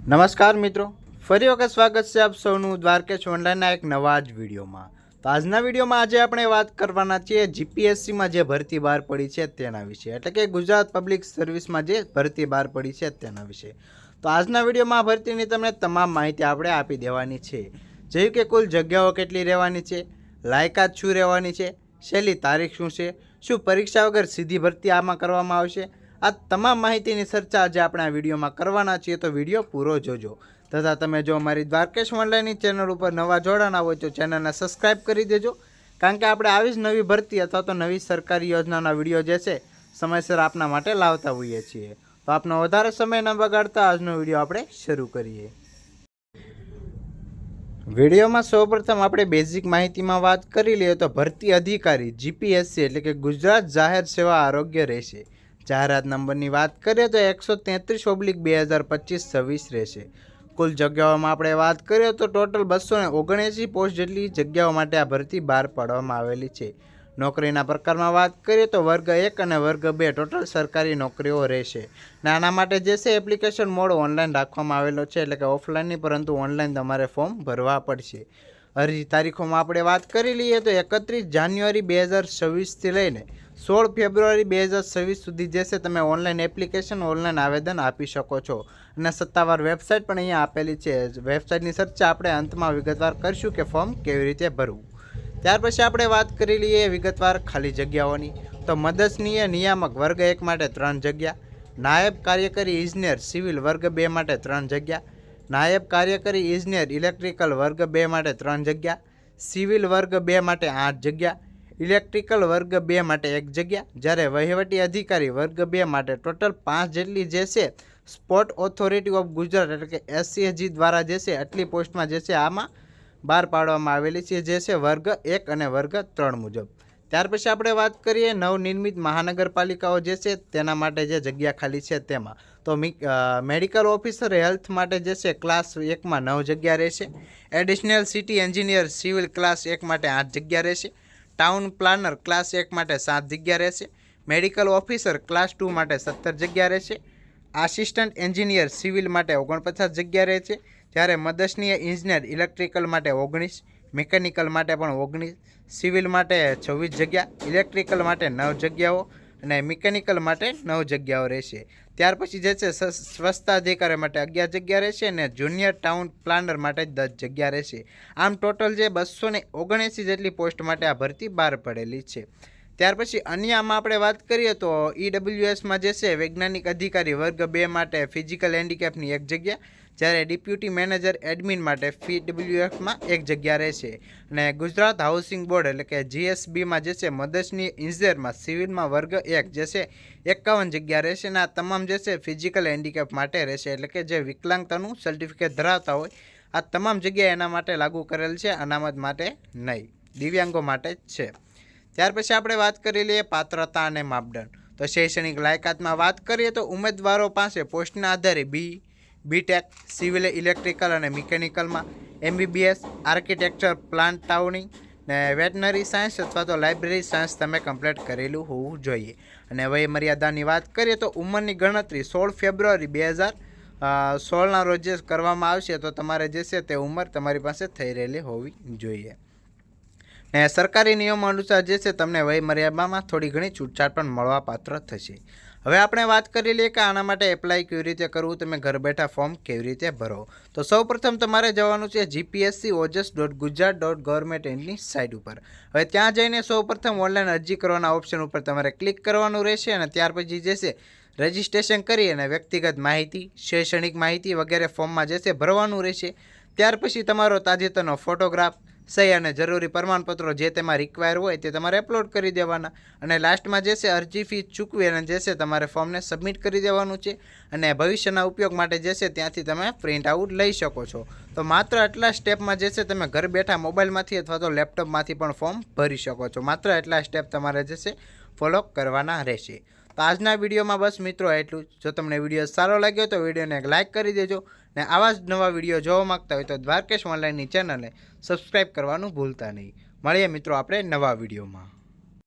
નમસ્કાર મિત્રો, ફરી વખત સ્વાગત છે આપ સૌનું દ્વારકેશ ઓનલાઈનના એક નવા જ વિડીયોમાં। તો આજના વિડીયોમાં આજે આપણે વાત કરવાના છીએ જીપીએસસીમાં જે ભરતી બહાર પડી છે તેના વિશે, એટલે કે ગુજરાત પબ્લિક સર્વિસમાં જે ભરતી બહાર પડી છે તેના વિશે। તો આજના વિડીયોમાં આ ભરતીની તમને તમામ માહિતી આપણે આપી દેવાની છે, જેવી કે કુલ જગ્યાઓ કેટલી રહેવાની છે, લાયકાત શું રહેવાની છે, છેલ્લી તારીખ શું છે, શું પરીક્ષા વગર સીધી ભરતી આમાં કરવામાં આવશે। આ તમામ માહિતીની ચર્ચા આજે આપણે આ વિડીયોમાં કરવાના છીએ, તો વિડીયો પૂરો જોજો। તથા તમે જો અમારી દ્વારકેશ ઓનલાઈનની ચેનલ ઉપર નવા જોડાના હોય તો ચેનલને સબસ્ક્રાઈબ કરી દેજો, કારણ કે આપણે આવી જ નવી ભરતી અથવા તો નવી સરકારી યોજનાના વિડીયો જે છે સમયસર આપના માટે લાવતા હોઈએ છીએ। તો આપનો વધારે સમય ન બગાડતા આજનો વિડીયો આપણે શરૂ કરીએ। વિડીયોમાં સૌપ્રથમ આપણે બેઝિક માહિતીમાં વાત કરી લઈએ તો ભરતી અધિકારી જીપીએસસી એટલે કે ગુજરાત જાહેર સેવા આરોગ્ય રહેશે। જાહેરાત નંબરની વાત કરીએ તો 133/2025-26 રહેશે। કુલ જગ્યાઓમાં આપણે વાત કરીએ તો ટોટલ 279 પોસ્ટ જેટલી જગ્યાઓ માટે આ ભરતી બહાર પાડવામાં આવેલી છે। નોકરીના પ્રકારમાં વાત કરીએ તો વર્ગ 1 અને વર્ગ 2 ટોટલ સરકારી નોકરીઓ રહેશે। આના માટે જે છે એપ્લિકેશન મોડ ઓનલાઈન રાખવામાં આવેલો છે, એટલે કે ઓફલાઈન નહીં પરંતુ ઓનલાઈન તમારે ફોર્મ ભરવા પડશે। અરજી તારીખોમાં આપણે વાત કરી લઈએ તો 31 જાન્યુઆરી 2026થી લઈને 16 ફેબ્રુઆરી 2026 સુધી જે છે તમે ઓનલાઈન એપ્લિકેશન ઓનલાઈન આવેદન આપી શકો છો, અને સત્તાવાર વેબસાઇટ પણ અહીંયા આપેલી છે। વેબસાઇટની ચર્ચા આપણે અંતમાં વિગતવાર કરીશું કે ફોર્મ કેવી રીતે ભરવું। ત્યાર પછી આપણે વાત કરી લઈએ વિગતવાર ખાલી જગ્યાઓની, તો મદદનીય નિયામક વર્ગ 1 માટે 3 જગ્યા, નાયબ કાર્યકારી ઇજનેર સિવિલ વર્ગ 2 માટે 3 જગ્યા, નાયબ કાર્યકારી ઇજનેર ઇલેક્ટ્રિકલ વર્ગ 2 માટે 3 જગ્યા, સિવિલ વર્ગ 2 માટે 8 જગ્યા, ઇલેક્ટ્રિકલ વર્ગ 2 માટે 1 જગ્યા, જ્યારે વહીવટી અધિકારી વર્ગ 2 માટે ટોટલ 5 જેટલી જે છે સ્પોર્ટ ઓથોરિટી ઓફ ગુજરાત એટલે કે SCG દ્વારા જે છે આટલી પોસ્ટમાં જે છે આમાં બહાર પાડવામાં આવેલી છે, જે છે વર્ગ 1 અને વર્ગ 3 મુજબ। ત્યાર પછી આપણે વાત કરીએ નવનિર્મિત મહાનગરપાલિકાઓ જે છે તેના માટે જે જગ્યા ખાલી છે તેમાં, તો મેડિકલ ઓફિસર હેલ્થ માટે જે છે ક્લાસ 1માં 9 જગ્યા રહેશે, additional city engineer civil class 1 માટે 8 જગ્યા રહેશે, ટાઉન પ્લાનર ક્લાસ 1 માટે 7 જગ્યા રહેશે, મેડિકલ ઓફિસર ક્લાસ 2 માટે 17 જગ્યા રહેશે, આસિસ્ટન્ટ એન્જિનિયર સિવિલ માટે 49 જગ્યા રહેશે, જ્યારે મદદનીય ઇજનેર ઇલેક્ટ્રિકલ માટે 19, મિકેનિકલ માટે પણ 19, સિવિલ માટે 26 જગ્યા, ઇલેક્ટ્રિકલ માટે 9 જગ્યાઓ અને મિકેનિકલ માટે 9 જગ્યાઓ રહેશે। ત્યાર પછી જે છે સ્વચ્છતા અધિકારી માટે 11 જગ્યા રહેશે અને જુનિયર ટાઉન પ્લાનર માટે 10 જગ્યા રહેશે। આમ ટોટલ જે 279 જેટલી પોસ્ટ માટે આ ભરતી બહાર પડેલી છે। ત્યાર પછી અન્યમાં આપણે વાત કરીએ તો EWSમાં જે છે વૈજ્ઞાનિક અધિકારી વર્ગ 2 માટે ફિઝિકલ હેન્ડીકેપની 1 જગ્યા, જ્યારે ડેપ્યુટી મેનેજર એડમિન માટે PWFમાં 1 જગ્યા રહેશે, અને ગુજરાત હાઉસિંગ બોર્ડ એટલે કે GSBમાં જે છે મદદનીય ઇજનેરમાં સિવિલમાં વર્ગ 1 જે છે 51 જગ્યા રહેશે, અને આ તમામ જે છે ફિઝિકલ હેન્ડીકેપ માટે રહેશે, એટલે કે જે વિકલાંગતાનું સર્ટિફિકેટ ધરાવતા હોય આ તમામ જગ્યાએ એના માટે લાગુ કરેલ છે, અનામત માટે નહીં, દિવ્યાંગો માટે જ છે। ત્યાર પછી આપણે વાત કરી લઈએ પાત્રતા અને માપદંડ, તો શૈક્ષણિક લાયકાતમાં વાત કરીએ તો ઉમેદવારો પાસે પોસ્ટના આધારે BTech સિવિલ ઇલેક્ટ્રિકલ અને મિકેનિકલમાં, MBBS આર્કિટેક્ચર પ્લાન્ટ ટાઉનિંગ ને વેટનરી સાયન્સ અથવા તો લાઇબ્રેરી સાયન્સ તમે કમ્પ્લીટ કરેલું હોવું જોઈએ। અને વય મર્યાદાની વાત કરીએ તો ઉંમરની ગણતરી 16 ફેબ્રુઆરી 2016ના રોજ કરવામાં આવશે, તો તમારે જે છે તે ઉંમર તમારી પાસે થઈ રહેલી હોવી જોઈએ। ને સરકારી નિયમો અનુસાર જે છે તમને વય મર્યાદામાં થોડી ઘણી છૂટછાટ પણ મળવા પાત્ર થશે। હવે આપણે વાત કરી લઈએ કે આના માટે એપ્લાય કેવી રીતે કરવું, તમે ઘર બેઠા ફોર્મ કેવી રીતે ભરો। તો સૌપ્રથમ તમારે જવાનું છે gpscojas.gujarat.government.in ની સાઇટ ઉપર। હવે ત્યાં જઈને સૌપ્રથમ ઓનલાઈન અરજી કરવાના ઓપ્શન ઉપર તમારે ક્લિક કરવાનું રહેશે, અને ત્યાર પછી જે છે રજિસ્ટ્રેશન કરી અને વ્યક્તિગત માહિતી, શૈક્ષણિક માહિતી વગેરે ફોર્મમાં જે છે ભરવાનું રહેશે। ત્યાર પછી તમારો તાજેતરનો ફોટોગ્રાફ, સહી અને જરૂરી પ્રમાણપત્રો જે તેમાં રિક્વાયર હોય તે તમારે અપલોડ કરી દેવાના, અને લાસ્ટમાં જે છે અરજી ફી ચૂકવી અને જે છે તમારે ફોર્મને સબમિટ કરી દેવાનું છે, અને ભવિષ્યના ઉપયોગ માટે જે છે ત્યાંથી તમે પ્રિન્ટ આઉટ લઈ શકો છો। તો માત્ર આટલા સ્ટેપમાં જે છે તમે ઘર બેઠા મોબાઈલમાંથી અથવા તો લેપટોપમાંથી પણ ફોર્મ ભરી શકો છો, માત્ર એટલા સ્ટેપ તમારે જે છે ફોલો કરવાના રહેશે। તો આજના વિડીયોમાં બસ મિત્રો એટલું જ। જો તમને વિડીયો સારો લાગ્યો તો વિડીયોને એક લાઇક કરી દેજો, ને આવા જ નવા વિડીયો જોવા માંગતા હોય તો દ્વારકેશ ઓનલાઈનની ચેનલને સબસ્ક્રાઈબ કરવાનું ભૂલતા નહીં। મળીએ મિત્રો આપણે નવા વિડીયોમાં।